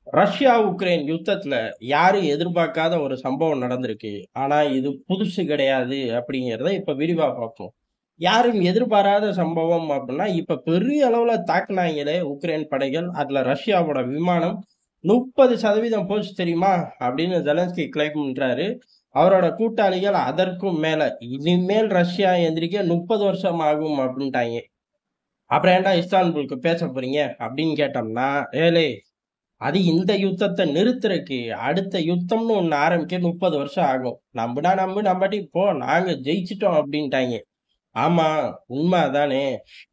Russia Ukraine யுத்தத்துல யாரும் எதிர்பார்க்காத ஒரு சம்பவம் நடந்திருக்கு. ஆனா இது புதுசு கிடையாது அப்படிங்கிறத இப்ப விரிவா பார்ப்போம். யாரும் எதிர்பாராத சம்பவம் அப்படின்னா இப்ப பெரிய அளவுல தாக்குனாங்களே உக்ரைன் படைகள். அதுல ரஷ்யாவோட விமானம் 30% போச்சு தெரியுமா அப்படின்னு ஜெலன்ஸ்கி கிளைம் பண்றாரு. அவரோட கூட்டாளிகள் அதற்கும் மேல இனிமேல் ரஷ்யா எந்திரிக்க 30 வருஷம் ஆகும் அப்படின்ட்டாங்க. அப்புறம் ஏன்டா இஸ்தான்புல்க்கு பேச போறீங்க அப்படின்னு கேட்டோம்னா, ஏலே அது இந்த யுத்தத்தை நிறுத்துறதுக்கு அடுத்த யுத்தம்னு ஒண்ணு ஆரம்பிக்க 30 வருஷம் ஆகும். நம்புனா நம்பு, நம்பாட்டி போ, நாங்க ஜெயிச்சிட்டோம் அப்படின்ட்டாங்க. ஆமா, உண்மை அதானே.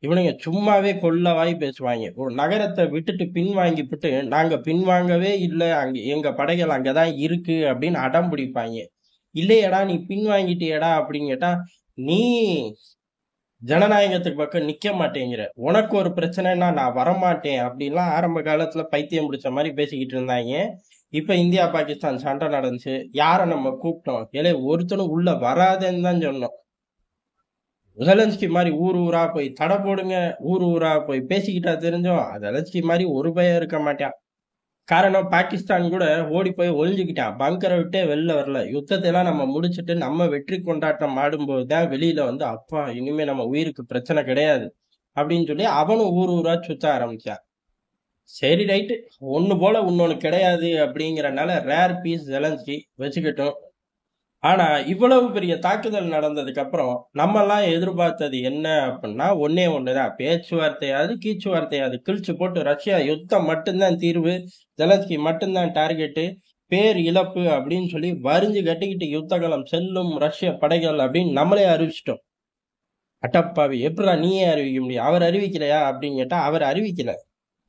இவனுங்க சும்மாவே கொள்ளவாய் பேசுவாங்க. ஒரு நகரத்தை விட்டுட்டு பின்வாங்கிவிட்டு நாங்க பின்வாங்கவே இல்லை, அங்க எங்க படைகள் அங்கதான் இருக்கு அப்படின்னு அடம் பிடிப்பாங்க. இல்லையடா நீ பின்வாங்கிட்டியடா அப்படின்னு கேட்டா, நீ ஜனநாயகத்துக்கு பக்கம் நிக்க மாட்டேங்கிற, உனக்கு ஒரு பிரச்சனைனா நான் வரமாட்டேன் அப்படின்லாம் ஆரம்ப காலத்துல பைத்தியம் பிடிச்ச மாதிரி பேசிக்கிட்டு இருந்தாங்க. இப்ப இந்தியா பாகிஸ்தான் சண்டை நடந்துச்சு, யார நம்ம கூப்பிட்டோம்? ஏலே ஒருத்தனும் உள்ள வராதேன்னு தான் சொன்னோம். ஜெலன்ஸ்கி மாதிரி ஊர் ஊரா போய் தடை போடுங்க, ஊர் ஊரா போய் பேசிக்கிட்டா தெரிஞ்சோம். ஜெலன்ஸ்கி மாதிரி ஒரு பயம் இருக்க மாட்டான். காரணம், பாகிஸ்தான் கூட ஓடி போய் ஒளிஞ்சுக்கிட்டான், பங்கரை விட்டே வெளில வரல. யுத்தத்தை எல்லாம் நம்ம முடிச்சுட்டு நம்ம வெற்றி கொண்டாட்டம் ஆடும்போது தான் வெளியில வந்து அப்பா இனிமே நம்ம உயிருக்கு பிரச்சனை கிடையாது அப்படின்னு சொல்லி அவனும் ஊர் ஊரா சுத்த ஆரம்பிச்சான். சரி ரைட்டு, ஒண்ணு போல இன்னொன்னு கிடையாது அப்படிங்கறனால ரேர் பீஸ் ஜெலன்ஸ்கி வச்சுக்கிட்டோம். ஆனா இவ்வளவு பெரிய தாக்குதல் நடந்ததுக்கு அப்புறம் நம்ம எல்லாம் எதிர்பார்த்தது என்ன அப்படின்னா ஒன்னே ஒண்ணுதான், பேச்சுவார்த்தையாவது கீச்சுவார்த்தையாவது கிழிச்சு போட்டு ரஷ்யா யுத்தம் மட்டும்தான் தீர்வு, ஜெலன்ஸ்கி மட்டும்தான் டார்கெட்டு, பேர் இழப்பு அப்படின்னு சொல்லி வரிஞ்சு கட்டிக்கிட்டு யுத்தகலம் செல்லும் ரஷ்ய படைகள் அப்படின்னு நம்மளே அறிவிச்சிட்டோம். அட்டப்பாவி, எப்படா நீயே அறிவிக்க முடியும்? அவர் அறிவிக்கலையா அப்படின்னு கேட்டா அவர் அறிவிக்கல.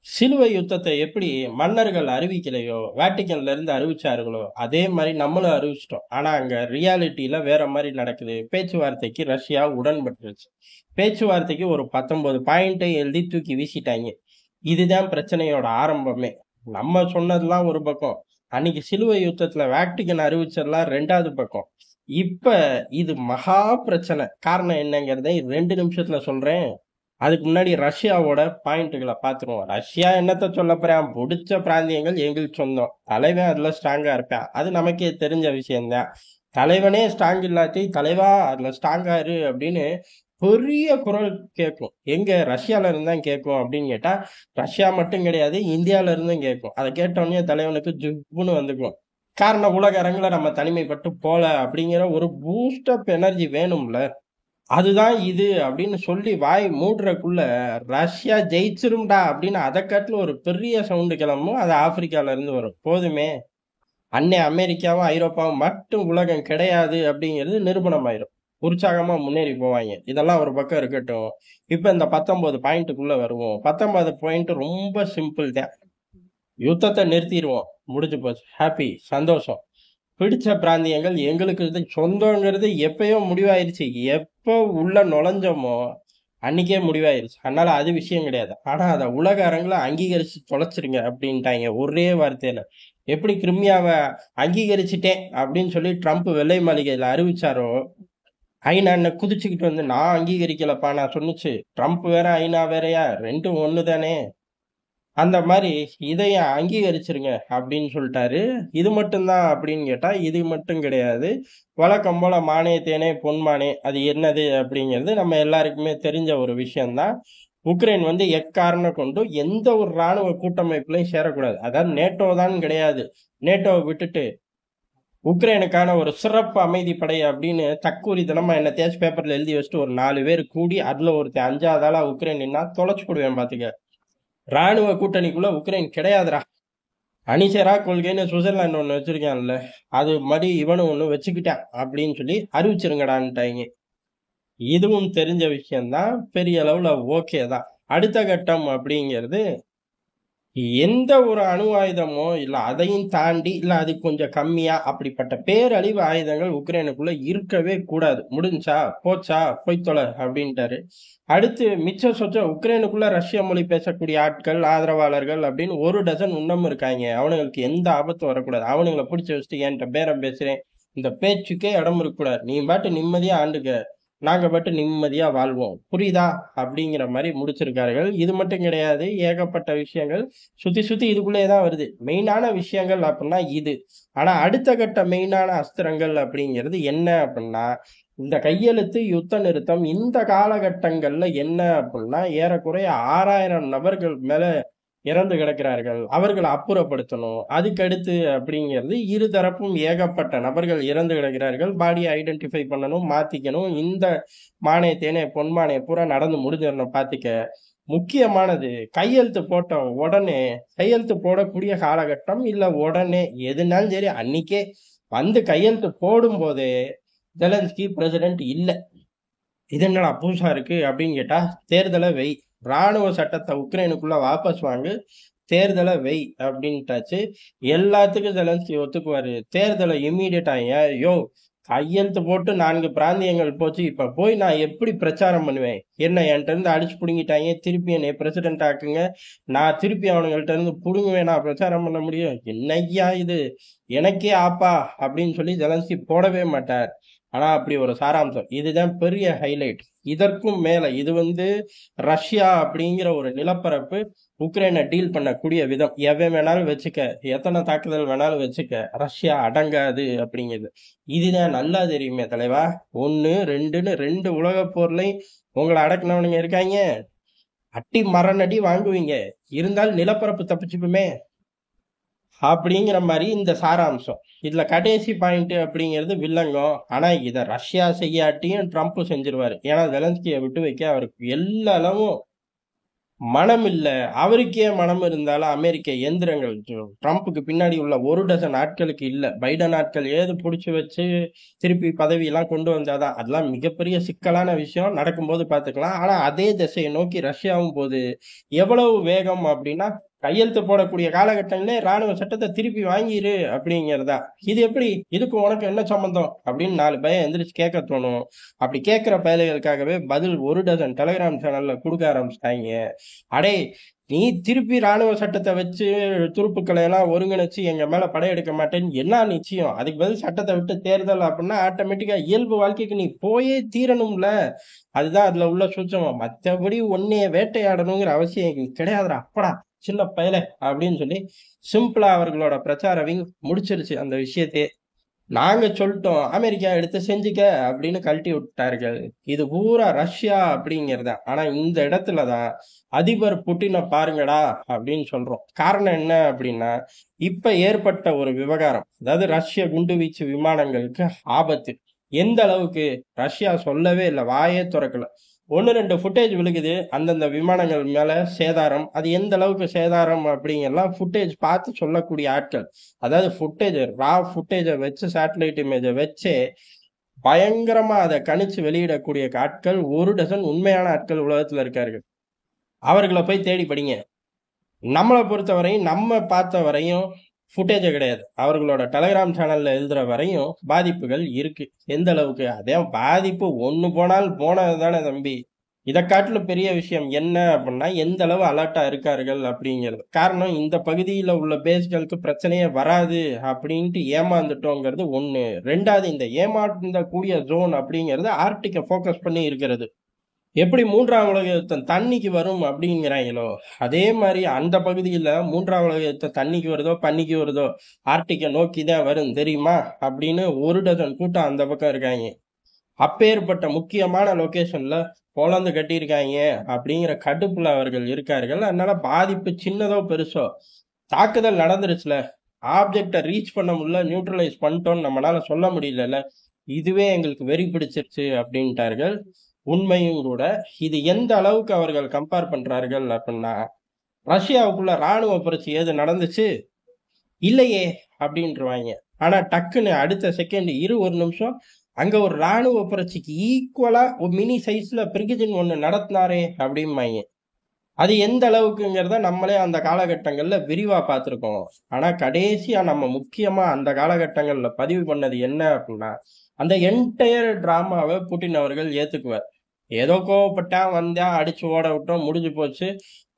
சிலுவை யுத்தத்தை எப்படி மன்னர்கள் அறிவிக்கலையோ, வேட்டிக்கன்ல இருந்து அறிவிச்சார்களோ, அதே மாதிரி நம்மளும் அறிவிச்சிட்டோம். ஆனா அங்க ரியாலிட்டியில வேற மாதிரி நடக்குது. பேச்சுவார்த்தைக்கு ரஷ்யா உடன்பட்டுருச்சு. பேச்சுவார்த்தைக்கு ஒரு 19 பாயிண்டை எழுதி தூக்கி வீசிட்டாங்க. இதுதான் பிரச்சனையோட ஆரம்பமே. நம்ம சொன்னதெல்லாம் ஒரு பக்கம், அன்னைக்கு சிலுவை யுத்தத்துல வேட்டிக்கன் அறிவிச்சதெல்லாம் ரெண்டாவது பக்கம். இப்ப இது மகா பிரச்சனை. காரணம் என்னங்கிறதை 2 நிமிஷத்துல சொல்றேன். அதுக்கு முன்னாடி ரஷ்யாவோட பாயிண்ட்டுகளை பார்த்துருவோம். ரஷ்யா என்னத்த சொல்ல போறான், பிடிச்ச பிராந்தியங்கள் எங்களுக்கு சொந்தம், தலைவன் அதுல ஸ்ட்ராங்கா இருப்பான், அது நமக்கே தெரிஞ்ச விஷயம்தான். தலைவனே ஸ்ட்ராங் இல்லாட்டி தலைவா அதுல ஸ்ட்ராங்கா இரு அப்படின்னு பெரிய குரல் கேட்கும். எங்க ரஷ்யால இருந்தான் கேட்கும் அப்படின்னு கேட்டா, ரஷ்யா மட்டும் கிடையாது, இந்தியால இருந்தும் கேட்கும். அதை கேட்டோடனே தலைவனுக்கு ஜுப்புன்னு வந்துக்கும். காரணம், உலக அரங்குல நம்ம தனிமைப்பட்டு போல அப்படிங்கிற ஒரு பூஸ்டப் எனர்ஜி வேணும்ல. அதுதான் இது அப்படின்னு சொல்லி வாய் மூடுறக்குள்ள ரஷ்யா ஜெயிச்சிரும்டா அப்படின்னு அதை காட்டுல ஒரு பெரிய சவுண்டு கிளம்பும். அது ஆப்பிரிக்கால இருந்து வரும். போதுமே, அன்னை அமெரிக்காவும் ஐரோப்பாவும் மட்டும் உலகம் கிடையாது அப்படிங்கிறது நிரூபணம் ஆயிரும். உற்சாகமா முன்னேறி போவாங்க. இதெல்லாம் ஒரு பக்கம் இருக்கட்டும். இப்ப இந்த 19 பாயிண்ட்டுக்குள்ள வருவோம். 19 பாயிண்ட் ரொம்ப சிம்பிள் தான். யுத்தத்தை நிறுத்திடுவோம், முடிஞ்சு போச்சு, ஹாப்பி, சந்தோஷம். பிடிச்ச பிராந்தியங்கள் எங்களுக்கு இது சொந்தங்கிறது எப்பயோ முடிவாயிருச்சு. எப்போ உள்ள நுழைஞ்சோமோ அன்னைக்கே முடிவாயிருச்சு. அதனால அது விஷயம் கிடையாது. ஆனா அதை உலக அரங்குல அங்கீகரிச்சு தொலைச்சிருங்க அப்படின்ட்டாங்க ஒரே வார்த்தையில. எப்படி கிரிமியாவை அங்கீகரிச்சுட்டேன் அப்படின்னு சொல்லி ட்ரம்ப் வெள்ளை மாளிகையில அறிவிச்சாரோ, ஐநான்னு குதிச்சுக்கிட்டு வந்து நான் அங்கீகரிக்கலப்பா நான் சொன்னுச்சு. ட்ரம்ப் வேற ஐநா வேறயா, ரெண்டும் ஒண்ணுதானே. அந்த மாதிரி இதைய அங்கீகரிச்சிருங்க அப்படின்னு சொல்லிட்டாரு. இது மட்டும்தான் அப்படின்னு கேட்டா இது மட்டும் கிடையாது. வழக்கம் போல மானே தேனே பொன்மானே, அது என்னது அப்படிங்கிறது நம்ம எல்லாருக்குமே தெரிஞ்ச ஒரு விஷயம்தான். உக்ரைன் வந்து எக்காரணம் கொண்டும் எந்த ஒரு இராணுவ கூட்டமைப்புலையும் சேரக்கூடாது. அதாவது நேட்டோ தான் கிடையாது. நேட்டோவை விட்டுட்டு உக்ரைனுக்கான ஒரு சிறப்பு அமைதி படை அப்படின்னு தக்கூரி தினமா என்ன தேய்ச்சி பேப்பர்ல எழுதி வச்சுட்டு ஒரு 4 பேர் கூடி அதுல ஒருத்தர் 5வது ஆளா உக்ரைன் நின்னா தொலைச்சு போடுவேன் பாத்துக்க. ராணுவ கூட்டணிக்குள்ள உக்ரைன் கிடையாதுடா. அணிசரா கொள்கைன்னு சுவிட்சர்லாந்து ஒண்ணு வச்சிருக்கான்ல, அது மாதிரி இவனும் ஒண்ணு வச்சுக்கிட்டான் அப்படின்னு சொல்லி அறிவிச்சிருங்கடான்ட்டாங்க. இதுவும் தெரிஞ்ச விஷயம்தான், பெரிய அளவுல ஓகே தான். அடுத்த கட்டம் அப்படிங்கிறது எந்த ஒரு அணு ஆயுதமோ இல்ல அதையும் தாண்டி இல்ல அது கொஞ்சம் கம்மியா அப்படிப்பட்ட பேரழிவு ஆயுதங்கள் உக்ரைனுக்குள்ள இருக்கவே கூடாது. முடிஞ்சா போச்சா போய் தொலை அப்படின்ட்டாரு. அடுத்து மிச்ச சொச்ச உக்ரைனுக்குள்ள ரஷ்ய மொழி பேசக்கூடிய ஆட்கள், ஆதரவாளர்கள் அப்படின்னு ஒரு டசன் இன்னமும் இருக்காங்க. அவனுங்களுக்கு எந்த ஆபத்தும் வரக்கூடாது. அவனுங்களை பிடிச்சி வச்சுட்டு என்கிட்ட பேரம் பேசுறேன், இந்த பேச்சுக்கே இடம் இருக்கக்கூடாது. நீ பாட்டு நிம்மதியா ஆண்டுக்க, நாங்க பட்டு நிம்மதியா வாழ்வோம். புரியுதா? அப்படிங்கிற மாதிரி முடிச்சிருக்கார்கள். இது மட்டும் கிடையாது. ஏகப்பட்ட விஷயங்கள் சுத்தி சுத்தி இதுக்குள்ளே தான் வருது. மெயினான விஷயங்கள் அப்படின்னா இது. ஆனா அடுத்த கட்ட மெயினான அஸ்திரங்கள் அப்படிங்கிறது என்ன அப்படின்னா, இந்த கையெழுத்து யுத்த நிறுத்தம் இந்த காலகட்டங்கள்ல என்ன அப்படின்னா, ஏறக்குறைய 6000 நபர்கள் மேல இறந்து கிடக்கிறார்கள். அவர்களை அப்புறப்படுத்தணும். அதுக்கடுத்து அப்படிங்கிறது இருதரப்பும் ஏகப்பட்ட நபர்கள் இறந்து கிடக்கிறார்கள். பாடியை ஐடென்டிஃபை பண்ணணும், மாத்திக்கணும். இந்த மானே தேனே பொன்மானே பூரா நடந்து முடிஞ்சிடணும் பாத்துக்க. முக்கியமானது கையெழுத்து போட்ட உடனே, கையெழுத்து போடக்கூடிய காலகட்டம் இல்ல உடனே எதுனாலும் சரி அன்னைக்கே வந்து கையெழுத்து போடும் போதே ஜெலன்ஸ்கி பிரசிடென்ட் இல்ல. இது என்னடா புதுசா இருக்கு அப்படின்னு கேட்டா, தேர்தலை வை, ராணுவ சட்டத்தை உக்ரைனுக்குள்ள வாபஸ் வாங்கு, தேர்தலை வை அப்படின்ட்டாச்சு. எல்லாத்துக்கும் ஜெலன்ஸ்கி ஒத்துக்குவாரு. தேர்தலை இம்மீடியட்டா யோ கையெழுத்து போட்டு 4 பிராந்தியங்கள் போச்சு, இப்ப போய் நான் எப்படி பிரச்சாரம் பண்ணுவேன்? என்ன என்கிட்ட இருந்து அடிச்சு புடுங்கிட்டாங்க, திருப்பி என்னை பிரசிடென்ட் ஆக்குங்க, நான் திருப்பி அவனுங்கள்ட்ட இருந்து புடுங்குவேன், நான் பிரச்சாரம் பண்ண முடியும்? என்னய்யா இது, எனக்கே ஆப்பா அப்படின்னு சொல்லி ஜெலன்ஸ்கி போடவே மாட்டார். ஆனா அப்படி ஒரு சாராம்சம், இதுதான் பெரிய ஹைலைட். இதற்கும் மேல இது ரஷ்யா அப்படிங்கிற ஒரு நிலப்பரப்பு உக்ரைனை டீல் பண்ணக்கூடிய விதம். எவன் வேணாலும் வச்சுக்க, எத்தனை தாக்குதல் வேணாலும் வச்சுக்க, ரஷ்யா அடங்காது அப்படிங்கிறது இதுதான் நல்லா தெரியுமே தலைவா. 1 2ன்னு 2 உலக போர்லையும் உங்களை அடக்குனவனுங்க இருக்காங்க. அட்டி மரணடி வாங்குவீங்க, இருந்தாலும் நிலப்பரப்பு தப்பிச்சுக்குமே அப்படிங்கிற மாதிரி இந்த சாராம்சம். இதுல கடைசி பாயிண்ட் அப்படிங்கிறது வில்லங்கம். ஆனா இத ரஷ்யா செய்யாட்டியும் ட்ரம்ப் செஞ்சிருவாரு. ஏன்னா ஜெலன்ஸ்கியை விட்டு வைக்க அவருக்கு எல்லா அளவும் மனம் இல்ல. அவருக்கே மனம் இருந்தாலும் அமெரிக்க எந்திரங்கள் ட்ரம்ப்புக்கு பின்னாடி உள்ள 1 டஜன் ஆட்களுக்கு இல்ல. பைடன் ஆட்கள் ஏது புடிச்சு வச்சு திருப்பி பதவியெல்லாம் கொண்டு வந்தாதான். அதெல்லாம் மிகப்பெரிய சிக்கலான விஷயம். நடக்கும்போது பாத்துக்கலாம். ஆனா அதே திசையை நோக்கி ரஷ்யாவும் போது எவ்வளவு வேகம் அப்படின்னா, கையெழுத்து போடக்கூடிய காலகட்டங்களே ராணுவ சட்டத்தை திருப்பி வாங்கிரு அப்படிங்கிறதா. இது எப்படி, இதுக்கு உனக்கு என்ன சம்பந்தம் அப்படின்னு 4 பயம் எந்திரிச்சு கேட்க தோணும். அப்படி கேட்கிற பயல்களுக்காகவே பதில் 1 டஜன் டெலிகிராம் சேனல்ல கொடுக்க ஆரம்பிச்சிட்டாங்க. அடே, நீ திருப்பி ராணுவ சட்டத்தை வச்சு துருப்புக்களை எல்லாம் ஒருங்கிணைச்சு எங்க மேல படையெடுக்க மாட்டேன்னு என்ன நிச்சயம்? அதுக்கு பதில் சட்டத்தை விட்டு தேர்தல் அப்படின்னா ஆட்டோமேட்டிக்கா இயல்பு வாழ்க்கைக்கு நீ போயே தீரணும்ல. அதுதான் அதுல உள்ள சூட்சமம். மற்றபடி உன்னைய வேட்டையாடணுங்கிற அவசியம் கிடையாதுடா அப்படா சின்ன பயல அப்படின்னு சொல்லி சிம்பிளா அவர்களோட பிரச்சார விங் முடிச்சிருச்சு அந்த விஷயத்தையே. நாங்க சொல்லிட்டோம், அமெரிக்கா எடுத்து செஞ்சுக்க அப்படின்னு கழட்டி விட்டார்கள். இது பூரா ரஷ்யா அப்படிங்கிறதா. ஆனா இந்த இடத்துலதான் அதிபர் புட்டினை பாருங்கடா அப்படின்னு சொல்றோம். காரணம் என்ன அப்படின்னா, இப்ப ஏற்பட்ட ஒரு விவகாரம், அதாவது ரஷ்ய குண்டுவீச்சு விமானங்களுக்கு ஆபத்து எந்த அளவுக்கு ரஷ்யா சொல்லவே இல்லை, வாயே திறக்கல. 1 2 ஃபுட்டேஜ் விழுகுது, அந்தந்த விமானங்கள் மேல சேதாரம். அது எந்த அளவுக்கு சேதாரம் அப்படிங்கெல்லாம் ஃபுட்டேஜ் பார்த்து சொல்லக்கூடிய ஆட்கள், அதாவது ஃபுட்டேஜ் ரா ஃபுட்டேஜை வச்சு சேட்டலைட் இமேஜை வச்சே பயங்கரமா அதை கணிச்சு வெளியிடக்கூடிய ஆட்கள் 1 டஜன் உண்மையான ஆட்கள் உலகத்துல இருக்கார்கள். அவர்களை போய் தேடி படிங்க. நம்மளை பொறுத்த வரையும், நம்ம பார்த்த வரையும் ஃபுட்டேஜே கிடையாது. அவர்களோட டெலிகிராம் சேனல்ல எழுதுற வரையும் பாதிப்புகள் இருக்கு. எந்த அளவுக்கு, அதே பாதிப்பு ஒண்ணு போனால் போனது தானே தம்பி. இதை காட்டிலும் பெரிய விஷயம் என்ன அப்படின்னா, எந்த அளவு அலர்ட்டா இருக்கார்கள் அப்படிங்கிறது. காரணம், இந்த பகுதியில உள்ள பேஸ்களுக்கு பிரச்சனையே வராது அப்படின்ட்டு ஏமாந்துட்டோங்கிறது ஒண்ணு. 2வது, இந்த ஏமாந்த கூடிய ஜோன் அப்படிங்கிறது ஆர்டிக்கை ஃபோக்கஸ் பண்ணி இருக்கிறது. எப்படி 3ஆம் உலக யுத்தம் தண்ணிக்கு வரும் அப்படிங்கிறாங்களோ, அதே மாதிரி அந்த பகுதியில 3ஆம் உலக யுத்தம் தண்ணிக்கு வருதோ பன்னிக்கு வருதோ ஆர்டிக்கை நோக்கி தான் வரும் தெரியுமா அப்படின்னு 1 டஜன் கூட்டம் அந்த பக்கம் இருக்காங்க. அப்பேற்பட்ட முக்கியமான லொகேஷன்ல பொழந்து கட்டியிருக்காங்க அப்படிங்கிற கடுப்புல அவர்கள் இருக்கார்கள். அதனால பாதிப்பு சின்னதோ பெருசோ, தாக்குதல் நடந்துருச்சுல, ஆப்ஜெக்டை ரீச் பண்ண முடியல, நியூட்ரலைஸ் பண்ணிட்டோம்னு நம்மளால சொல்ல முடியல, இதுவே எங்களுக்கு வெறி பிடிச்சிருச்சு அப்படின்ட்டார்கள். உண்மையும் கூட. இது எந்த அளவுக்கு அவர்கள் கம்பேர் பண்றார்கள் அப்படின்னா, ரஷ்யாவுக்குள்ள ராணுவ புரட்சி ஏது நடந்துச்சு இல்லையே அப்படின்ட்டுருவாங்க. ஆனா டக்குன்னு அடுத்த செகண்ட் 1 நிமிஷம் அங்க ஒரு ராணுவ புரட்சிக்கு ஈக்குவலா ஒரு மினி சைஸ்ல பிரிகஜின் 1 நடத்தினாரே அப்படிம்பாங்க. அது எந்த அளவுக்குங்கிறத நம்மளே அந்த காலகட்டங்கள்ல விரிவா பார்த்திருக்கோம். ஆனா கடைசியா நம்ம முக்கியமா அந்த காலகட்டங்கள்ல பதிவு பண்ணது என்ன அப்படின்னா, அந்த என்டையர் டிராமாவை புட்டின் அவர்கள் ஏத்துக்குவார். ஏதோ கோவப்பட்டா வந்தா அடிச்சு ஓட விட்டோம், முடிஞ்சு போச்சு,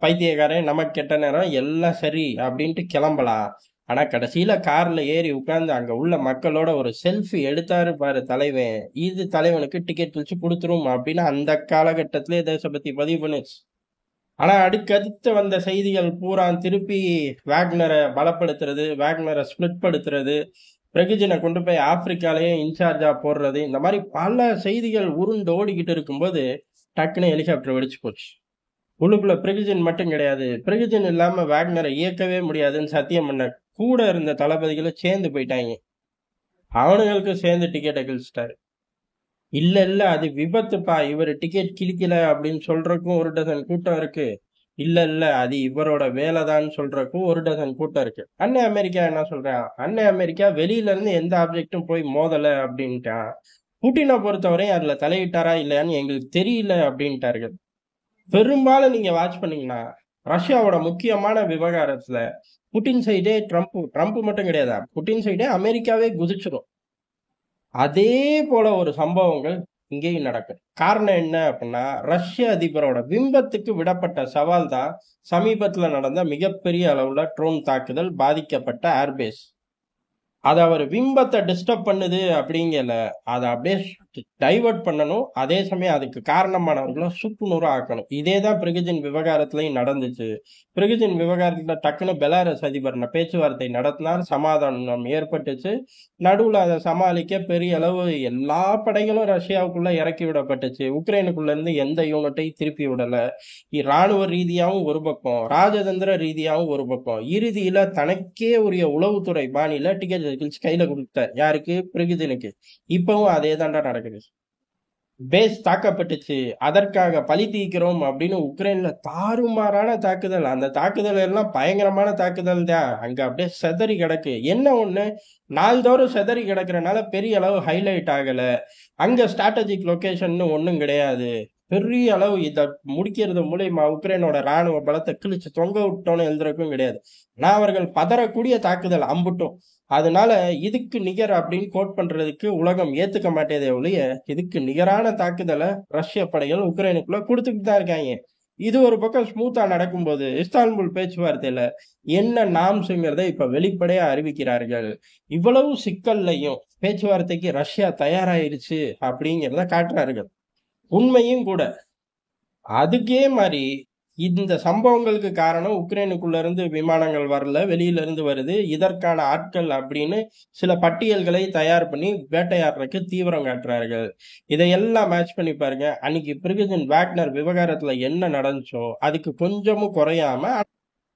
பைத்தியக்காரன், நமக்கு கெட்ட நேரம், எல்லாம் சரி அப்படின்ட்டு கிளம்பலாம். ஆனா கடைசியில கார்ல ஏறி உட்கார்ந்து அங்க உள்ள மக்களோட ஒரு செல்ஃபி எடுத்தாரு பாரு தலைவன். இது தலைவனுக்கு டிக்கெட் வச்சு கொடுத்துரும் அப்படின்னு அந்த காலகட்டத்திலே தேசபக்தி பதிவு பண்ணுச்சு. ஆனா அடுக்கடுத்து வந்த செய்திகள் பூரா திருப்பி வேக்னரை பலப்படுத்துறது, வேக்னரை ஸ்பிளிட் படுத்துறது, பிரகிஜனை கொண்டு போய் ஆப்பிரிக்காலேயே இன்சார்ஜா போடுறது, இந்த மாதிரி பல செய்திகள் உருண்டு ஓடிக்கிட்டு இருக்கும்போது டக்குன்னு ஹெலிகாப்டர் வெடிச்சு போச்சு. உள்ளுக்குள்ள பிரகிஜன் மட்டும் கிடையாது, பிரகிஜன் இல்லாம வேக்னரை இயக்கவே முடியாதுன்னு சத்தியம் பண்ண கூட இருந்த தளபதிகளும் சேர்ந்து போயிட்டாங்க. அவனுங்களுக்கு சேர்ந்து டிக்கெட்டை கிழிச்சிட்டாரு. இல்ல இல்ல அது விபத்துப்பா, இவர் டிக்கெட் கிழிக்கல அப்படின்னு சொல்றதுக்கும் ஒரு டசன் கூட்டம் இருக்கு. இல்ல இல்ல அது இவரோட வேலைதான்னு சொல்றதுக்கும் ஒரு டசன் கூட்டம் இருக்கு. அண்ணன் அமெரிக்கா என்ன சொல்றான்? அண்ணன் அமெரிக்கா வெளியில இருந்து எந்த ஆப்ஜெக்டும் போய் மோதல அப்படின்ட்டான். புட்டினை பொறுத்தவரை அதுல தலையிட்டாரா இல்லையான்னு எங்களுக்கு தெரியல அப்படின்ட்டார்கள். பெரும்பாலும் நீங்க வாட்ச் பண்ணீங்கன்னா ரஷ்யாவோட முக்கியமான விவகாரத்துல புட்டின் சைடே ட்ரம்ப் மட்டும் கிடையாது, புட்டின் சைடே அமெரிக்காவே குதிச்சிடும். அதே போல ஒரு சம்பவங்கள் இங்கேயும் நடக்கும். காரணம் என்ன அப்படின்னா, ரஷ்ய அதிபரோட பிம்பத்துக்கு விடப்பட்ட சவால் தான் சமீபத்துல நடந்த மிகப்பெரிய அளவுல ட்ரோன் தாக்குதல், பாதிக்கப்பட்ட ஏர்பேஸ். அது அவர் பிம்பத்தை டிஸ்டர்ப் பண்ணுது அப்படிங்கல, அதை அப்படியே டைவர்ட் பண்ணணும். அதே சமயம் அதுக்கு காரணமானவர்களை சுக்குநூறு ஆக்கணும். இதே தான் பிரிகஜின் விவகாரத்திலையும் நடந்துச்சு. பிரிகஜின் விவகாரத்துல டக்குன்னு பெலாரஸ் அதிபர் பேச்சுவார்த்தை நடத்தினார், சமாதானம் ஏற்பட்டுச்சு. நடுவுல அதை சமாளிக்க பெரிய அளவு எல்லா படைகளும் ரஷ்யாவுக்குள்ள இறக்கி விடப்பட்டுச்சு. உக்ரைனுக்குள்ள இருந்து எந்த யூனிட்டையும் திருப்பி விடல. இராணுவ ரீதியாகவும் ஒரு பக்கம், ராஜதந்திர ரீதியாகவும் ஒரு பக்கம். இறுதியில தனக்கே உரிய உளவுத்துறை பாணியில டிக்கெட் கையில கொடுத்தார். யாருக்கு? பிரிகஜினுக்கு. இப்பவும் அதே தாண்டா நடக்குது. பேஸ் தாக்கப்பட்டுச்சு, அதற்காக பழி தீர்க்கிறோம் அப்படின்னு உக்ரைன்ல தாறுமாறான தாக்குதல். அந்த தாக்குதல் எல்லாம் பயங்கரமான தாக்குதல் தான். அங்க அப்படியே செதறி கிடக்கு. என்ன ஒண்ணு, நாள்தோறும் செதறி கிடக்குறனால பெரிய அளவு ஹைலைட் ஆகல. அங்க ஸ்ட்ராட்டஜிக் லொகேஷன் ஒன்றும் கிடையாது. பெரிய அளவு இதை முடிக்கிறது மூலியமா உக்ரைனோட ராணுவ பலத்தை கிழிச்சு தொங்க விட்டோன்னு எழுதுறதுக்கும் கிடையாது. நான் அவர்கள் பதறக்கூடிய தாக்குதல் அம்புட்டும். அதனால இதுக்கு நிகர் அப்படின்னு கோட் பண்றதுக்கு உலகம் ஏத்துக்க மாட்டேதே ஒழிய, இதுக்கு நிகரான தாக்குதலை ரஷ்ய படைகள் உக்ரைனுக்குள்ள கொடுத்துக்கிட்டு தான் இருக்காங்க. இது ஒரு பக்கம் ஸ்மூத்தா நடக்கும்போது இஸ்தான்புல் பேச்சுவார்த்தையில என்ன நாம்ஸுங்கிறத இப்ப வெளிப்படையா அறிவிக்கிறார்கள். இவ்வளவு சிக்கல்லையும் பேச்சுவார்த்தைக்கு ரஷ்யா தயாராயிருச்சு அப்படிங்கிறத காட்டுறார்கள். உண்மையும் கூட. அதுக்கே மாதிரி இந்த சம்பவங்களுக்கு காரணம் உக்ரைனுக்குள்ள இருந்து விமானங்கள் வரல, வெளியில இருந்து வருது, இதற்கான ஆட்கள் அப்படின்னு சில பட்டியல்களை தயார் பண்ணி வேட்டையாடுறதுக்கு தீவிரம் காட்டுறார்கள். இதையெல்லாம் மேட்ச் பண்ணி பாருங்க. அன்னைக்கு பிரிகஜின் வேக்னர் விவகாரத்துல என்ன நடந்துச்சோ அதுக்கு கொஞ்சமும் குறையாம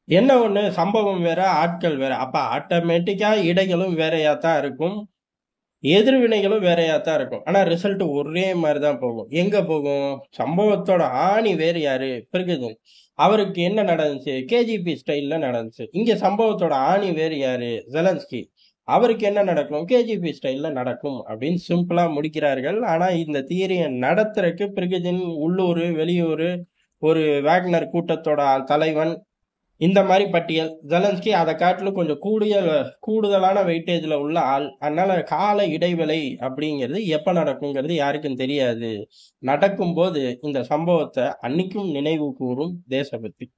என்ன ஒண்ணு, சம்பவம் வேற, ஆட்கள் வேற. அப்ப ஆட்டோமேட்டிக்கா இடைகளும் வேறையா தான் இருக்கும், எதிர்வினைகளும் வேறையா தான் இருக்கும். ஆனா ரிசல்ட் ஒரே மாதிரி தான் போகும். எங்க போகும்? சம்பவத்தோட ஆணி வேறு யாரு? பிரிகஜின். அவருக்கு என்ன நடந்துச்சு? கேஜிபி ஸ்டைல்ல நடந்துச்சு. இங்க சம்பவத்தோட ஆணி வேறு யாரு? ஜெலன்ஸ்கி. அவருக்கு என்ன நடக்கும்? கேஜிபி ஸ்டைல்ல நடக்கும் அப்படின்னு சிம்பிளா முடிக்கிறார்கள். ஆனா இந்த தியரியை நடத்துறதுக்கு பிரிகஜின் உள்ளூர் வெளியூர் ஒரு வேக்னர் கூட்டத்தோட தலைவன், இந்த மாதிரி பட்டியல். ஜெலன்ஸ்கி அதை காட்டிலும் கொஞ்சம் கூடுதலான வெயிட்டேஜ்ல உள்ள ஆள். அதனால கால இடைவேளை அப்படிங்கிறது எப்ப நடக்குங்கிறது யாருக்கும் தெரியாது. நடக்கும்போது இந்த சம்பவத்தை அன்னைக்கும் நினைவு கூறும் தேசபக்தி.